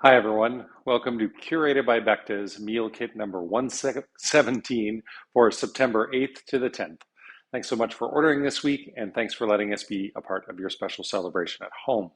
Hi, everyone. Welcome to Curated by Becta's Meal Kit number 117 for September 8th to the 10th. Thanks so much for ordering this week, and thanks for letting us be a part of your special celebration at home.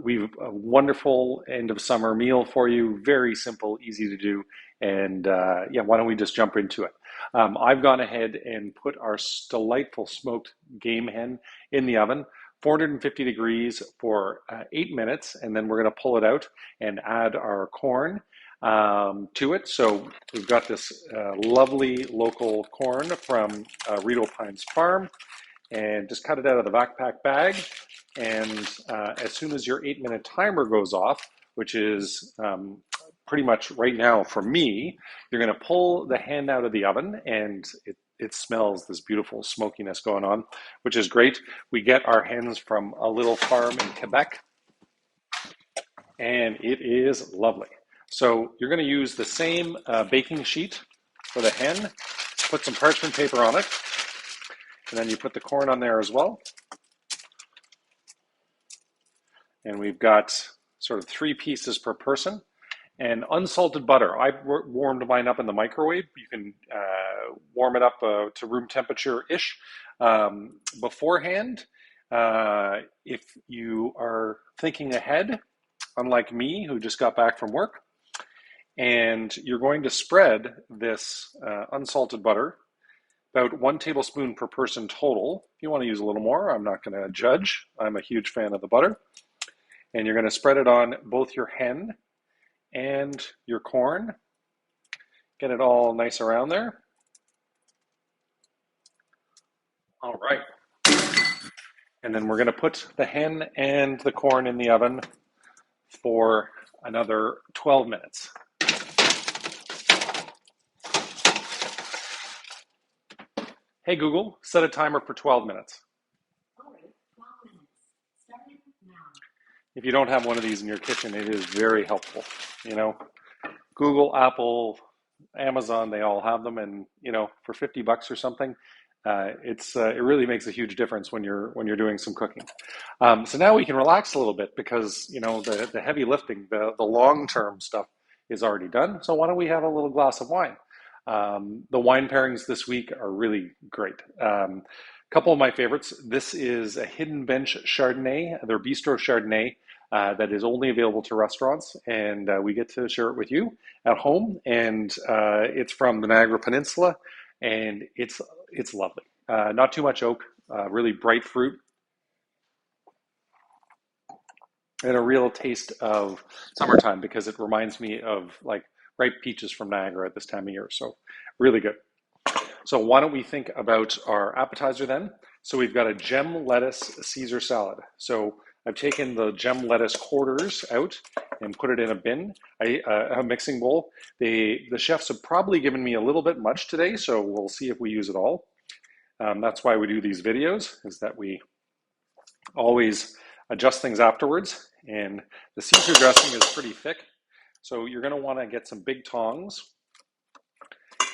We've a wonderful end of summer meal for you, very simple, easy to do, and yeah, why don't we just jump into it? I've gone ahead and put our delightful smoked game hen in the oven, 450 degrees for 8 minutes, and then we're going to pull it out and add our corn to it. So we've got this lovely local corn from Rideau Pines Farm, and just cut it out of the backpack bag. And as soon as your 8 minute timer goes off, which is pretty much right now for me, you're going to pull the hen out of the oven, and it smells this beautiful smokiness going on, which is great. We get our hens from a little farm in Quebec, and it is lovely. So you're going to use the same baking sheet for the hen, put some parchment paper on it, and then you put the corn on there as well. And we've got sort of 3 pieces per person. And unsalted butter. I warmed mine up in the microwave. You can warm it up to room temperature-ish beforehand. If you are thinking ahead, unlike me, who just got back from work, and you're going to spread this unsalted butter, about 1 tablespoon per person total. If you want to use a little more, I'm not going to judge. I'm a huge fan of the butter. And you're going to spread it on both your hen and your corn. Get it all nice around there. All right. And then we're going to put the hen and the corn in the oven for another 12 minutes. Hey Google, set a timer for 12 minutes. All right, 12 minutes. Starting now. If you don't have one of these in your kitchen, it is very helpful. You know, Google, Apple, Amazon, they all have them, and for $50 or something, it really makes a huge difference when you're doing some cooking. So now we can relax a little bit because the heavy lifting, the long term stuff is already done. So why don't we have a little glass of wine? The wine pairings this week are really great. Couple of my favorites. This is a Hidden Bench Chardonnay, their Bistro Chardonnay. That is only available to restaurants, and we get to share it with you at home. And it's from the Niagara Peninsula, and it's lovely. Not too much oak, really bright fruit, and a real taste of summertime because it reminds me of like ripe peaches from Niagara at this time of year. So really good. So why don't we think about our appetizer then? So we've got a gem lettuce Caesar salad. So I've taken the gem lettuce quarters out and put it in a bin, a mixing bowl. The chefs have probably given me a little bit much today, so we'll see if we use it all. That's why we do these videos, is that we always adjust things afterwards. And the Caesar dressing is pretty thick, so you're going to want to get some big tongs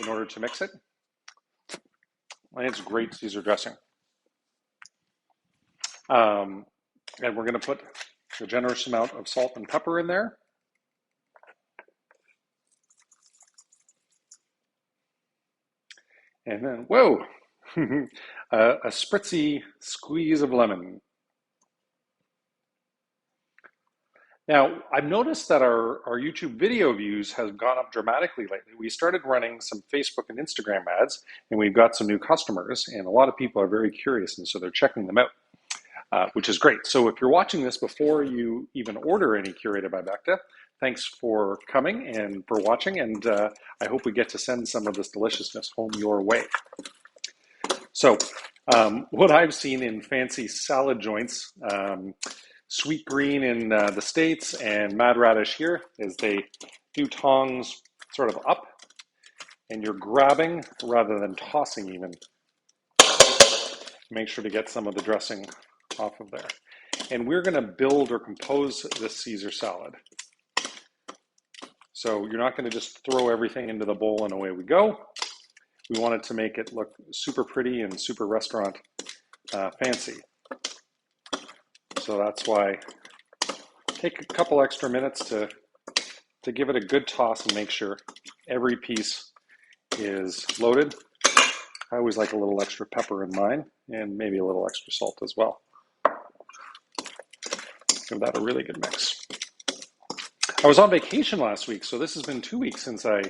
in order to mix it. And it's great Caesar dressing. And we're going to put a generous amount of salt and pepper in there. And then, whoa, a spritzy squeeze of lemon. Now, I've noticed that our YouTube video views has gone up dramatically lately. We started running some Facebook and Instagram ads, and we've got some new customers, and a lot of people are very curious, and so they're checking them out. Which is great. So if you're watching this before you even order any Curated by Becta, thanks for coming and for watching, and I hope we get to send some of this deliciousness home your way. So what I've seen in fancy salad joints, Sweet Green in the States and Mad Radish here, is they do tongs sort of up, and you're grabbing rather than tossing even. Make sure to get some of the dressing off of there. And we're going to build or compose this Caesar salad. So you're not going to just throw everything into the bowl and away we go. We wanted to make it look super pretty and super restaurant fancy. So that's why take a couple extra minutes to give it a good toss and make sure every piece is loaded. I always like a little extra pepper in mine, and maybe a little extra salt as well. Give that a really good mix. I was on vacation last week, so this has been 2 weeks since I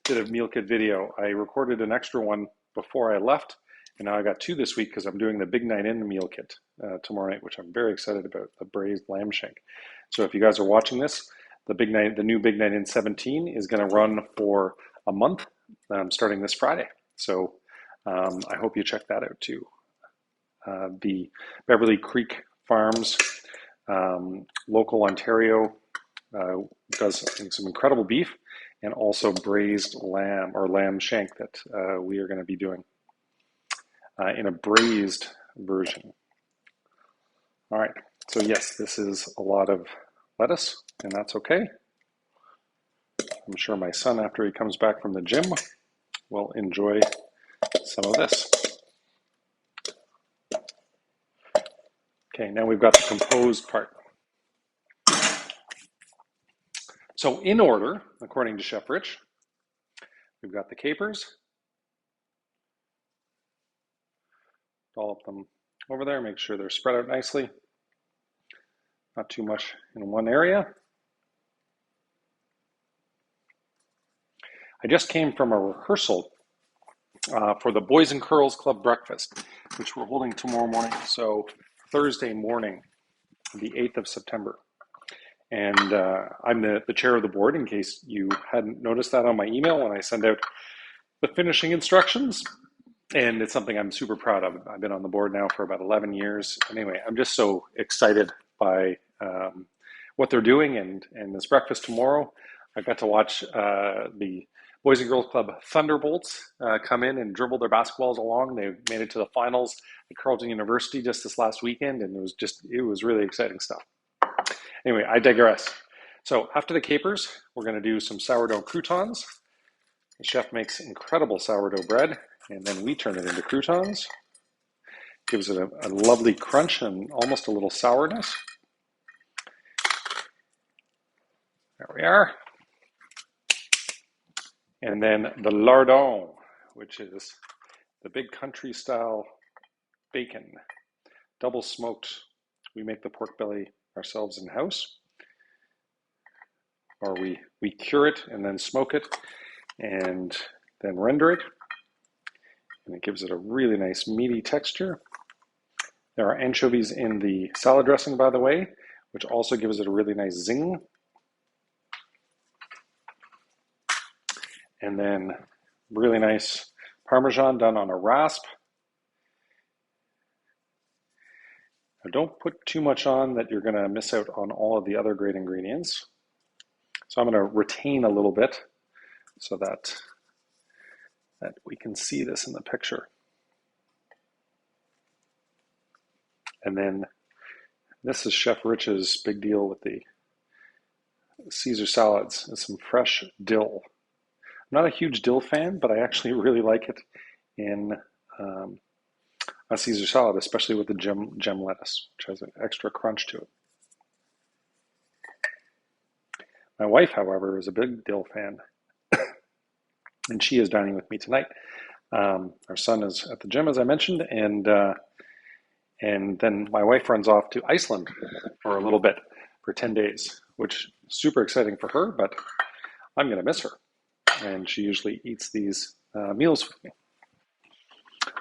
did a meal kit video. I recorded an extra one before I left, and now I got 2 this week because I'm doing the Big Night In meal kit tomorrow night, which I'm very excited about, the braised lamb shank. So if you guys are watching this, the new Big Night In 17 is going to run for a month, starting this Friday. So I hope you check that out too. The Beverly Creek Farms, local Ontario, does some incredible beef and also braised lamb or lamb shank that we are going to be doing in a braised version. All right, so yes, this is a lot of lettuce, and that's okay. I'm sure my son, after he comes back from the gym, will enjoy some of this. Okay, now we've got the composed part. So in order, according to Chef Rich, we've got the capers. Dollop them over there, make sure they're spread out nicely. Not too much in one area. I just came from a rehearsal for the Boys and Curls Club breakfast, which we're holding tomorrow morning. So Thursday morning, the 8th of September. And I'm the chair of the board, in case you hadn't noticed that on my email when I send out the finishing instructions. And it's something I'm super proud of. I've been on the board now for about 11 years. Anyway, I'm just so excited by what they're doing and this breakfast tomorrow. I got to watch the Boys and Girls Club Thunderbolts come in and dribble their basketballs along. They made it to the finals at Carleton University just this last weekend, and it was really exciting stuff. Anyway, I digress. So after the capers, we're going to do some sourdough croutons. The chef makes incredible sourdough bread, and then we turn it into croutons. Gives it a lovely crunch and almost a little sourness. There we are. And then the lardon, which is the big country style bacon, double smoked. We make the pork belly ourselves in house, or we cure it and then smoke it and then render it, and it gives it a really nice meaty texture. There are anchovies in the salad dressing, by the way, which also gives it a really nice zing. And then really nice Parmesan done on a rasp. Now don't put too much on that you're going to miss out on all of the other great ingredients. So I'm going to retain a little bit so that we can see this in the picture. And then this is Chef Rich's big deal with the Caesar salads, and some fresh dill. I'm not a huge dill fan, but I actually really like it in a Caesar salad, especially with the gem lettuce, which has an extra crunch to it. My wife, however, is a big dill fan, and she is dining with me tonight. Our son is at the gym, as I mentioned, and then my wife runs off to Iceland for a little bit, for 10 days, which is super exciting for her, but I'm going to miss her. And she usually eats these meals with me.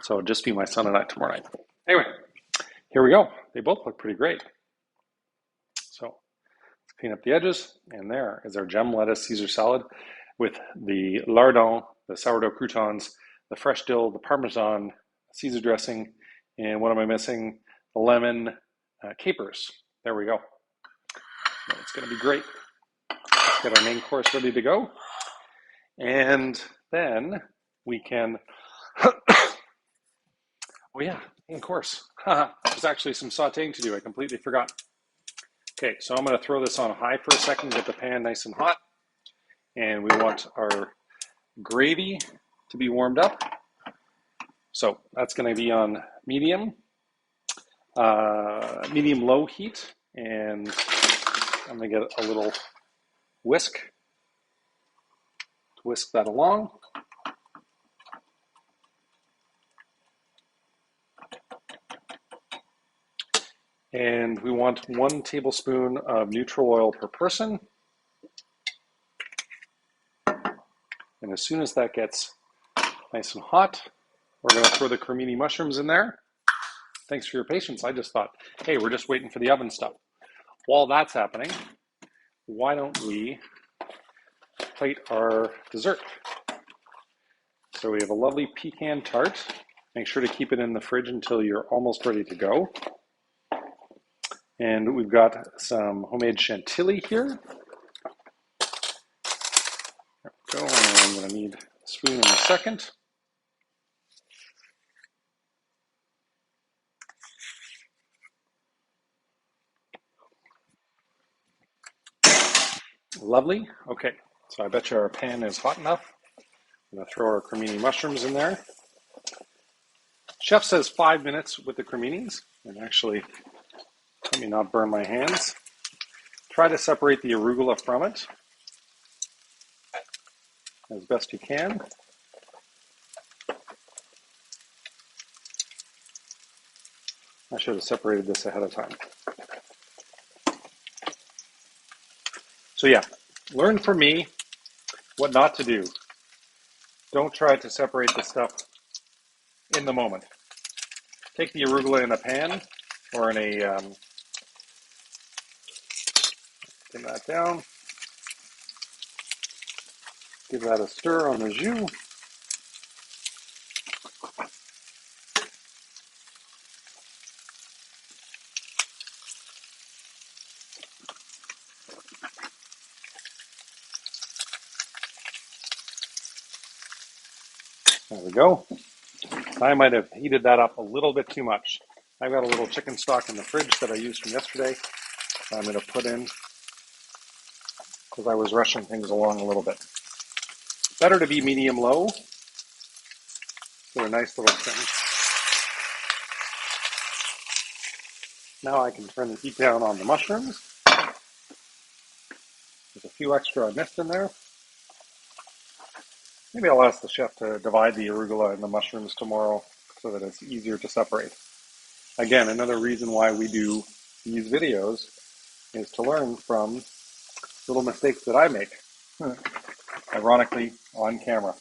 So it'll just be my son and I tomorrow night. Anyway, here we go. They both look pretty great. So let's clean up the edges. And there is our gem lettuce Caesar salad with the lardon, the sourdough croutons, the fresh dill, the Parmesan, Caesar dressing, and what am I missing? The lemon capers. There we go. It's going to be great. Let's get our main course ready to go. And then we can, oh yeah, main course. There's actually some sauteing to do. I completely forgot. Okay, so I'm going to throw this on high for a second, get the pan nice and hot. And we want our gravy to be warmed up. So that's going to be on medium low heat. And I'm going to get a little whisk to whisk that along. And we want 1 tablespoon of neutral oil per person. And as soon as that gets nice and hot, we're going to throw the cremini mushrooms in there. Thanks for your patience. I just thought, hey, we're just waiting for the oven stuff. While that's happening, why don't we plate our dessert? So we have a lovely pecan tart. Make sure to keep it in the fridge until you're almost ready to go. And we've got some homemade chantilly here. There we go. And I'm going to need a spoon in a second. Lovely. Okay, so I bet you our pan is hot enough. I'm going to throw our cremini mushrooms in there. Chef says 5 minutes with the creminis. And actually, let me not burn my hands. Try to separate the arugula from it as best you can. I should have separated this ahead of time. So yeah, learn from me what not to do. Don't try to separate the stuff in the moment. Take the arugula in a pan or in a, get that down. Give that a stir on the jus. There we go. I might have heated that up a little bit too much. I've got a little chicken stock in the fridge that I used from yesterday. I'm going to put in because I was rushing things along a little bit. Better to be medium-low. Get a nice little thing. Now I can turn the heat down on the mushrooms. There's a few extra I missed in there. Maybe I'll ask the chef to divide the arugula and the mushrooms tomorrow so that it's easier to separate. Again, another reason why we do these videos is to learn from little mistakes that I make, ironically, on camera.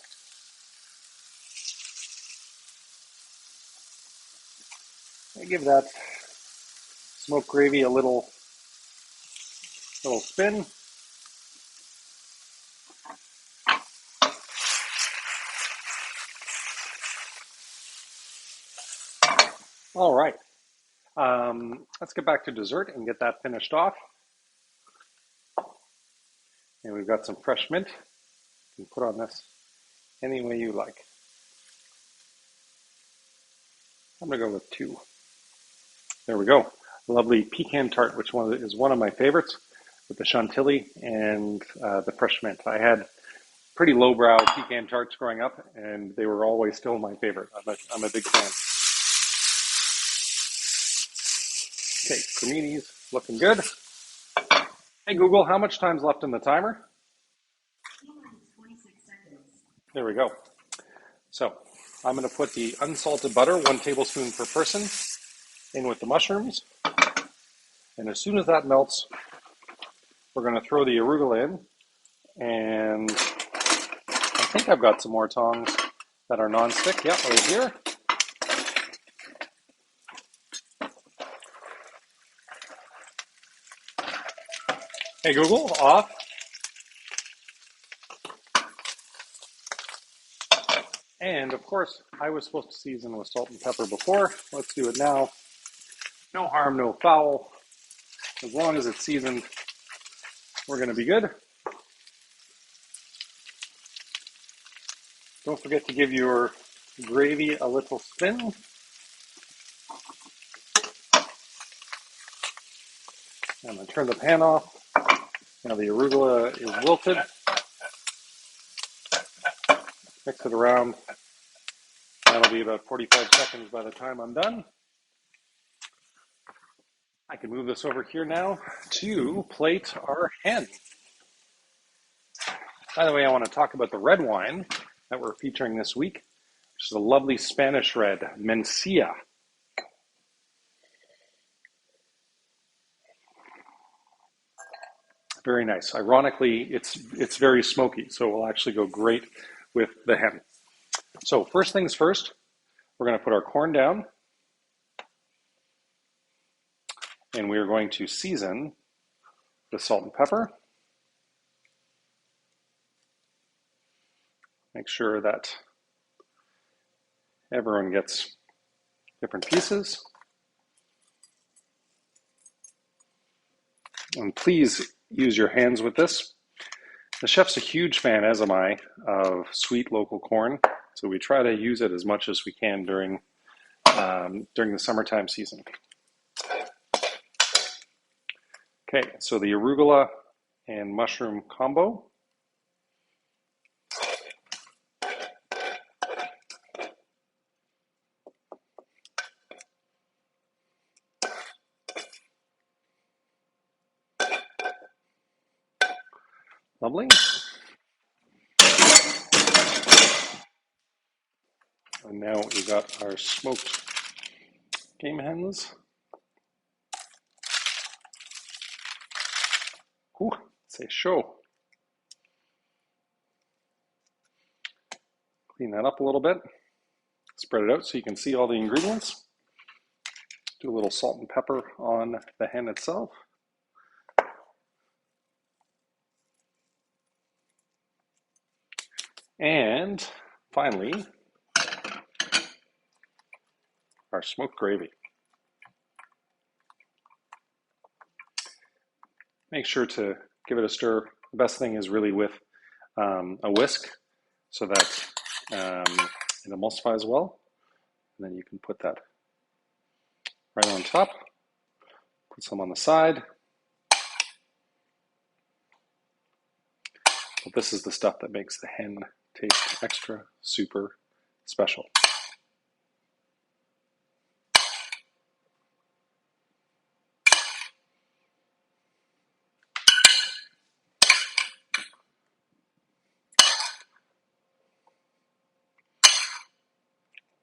I give that smoked gravy a little spin. All right. Let's get back to dessert and get that finished off. And we've got some fresh mint. You can put on this any way you like. I'm going to go with 2. There we go. Lovely pecan tart, which is one of my favorites, with the chantilly and the fresh mint. I had pretty lowbrow pecan tarts growing up, and they were always still my favorite. I'm a big fan. Okay, creminis looking good. Hey Google, how much time's left in the timer? 26 seconds. There we go. So I'm going to put the unsalted butter, 1 tablespoon per person, in with the mushrooms. And as soon as that melts, we're going to throw the arugula in. And I think I've got some more tongs that are non-stick. Yeah, right here. Hey Google, off. And of course, I was supposed to season with salt and pepper before. Let's do it now. No harm, no foul. As long as it's seasoned, we're going to be good. Don't forget to give your gravy a little spin. I'm going to turn the pan off. Now the arugula is wilted. Mix it around. That'll be about 45 seconds by the time I'm done. I can move this over here now to plate our hen. By the way, I want to talk about the red wine that we're featuring this week, which is a lovely Spanish red, Mencia. Very nice. Ironically, it's very smoky, so it will actually go great with the hen. So first things first, we're going to put our corn down, and we are going to season with salt and pepper. Make sure that everyone gets different pieces. And please use your hands with this. The chef's a huge fan, as am I, of sweet local corn. So we try to use it as much as we can during the summertime season. Okay, so the arugula and mushroom combo. Lovely. And now we've got our smoked game hens. Ooh, it's a show. Clean that up a little bit. Spread it out so you can see all the ingredients. Do a little salt and pepper on the hen itself. And finally, our smoked gravy. Make sure to give it a stir. The best thing is really with a whisk so that it emulsifies well. And then you can put that right on top. Put some on the side. But this is the stuff that makes the hen taste extra super special.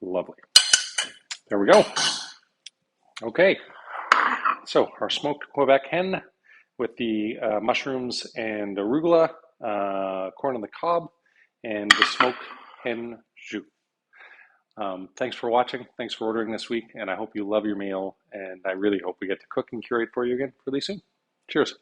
Lovely. There we go. Okay, so our smoked Quebec hen with the mushrooms and arugula, corn on the cob, and the smoked hen jus. Thanks for watching. Thanks for ordering this week, and I hope you love your meal, and I really hope we get to cook and curate for you again really soon. Cheers.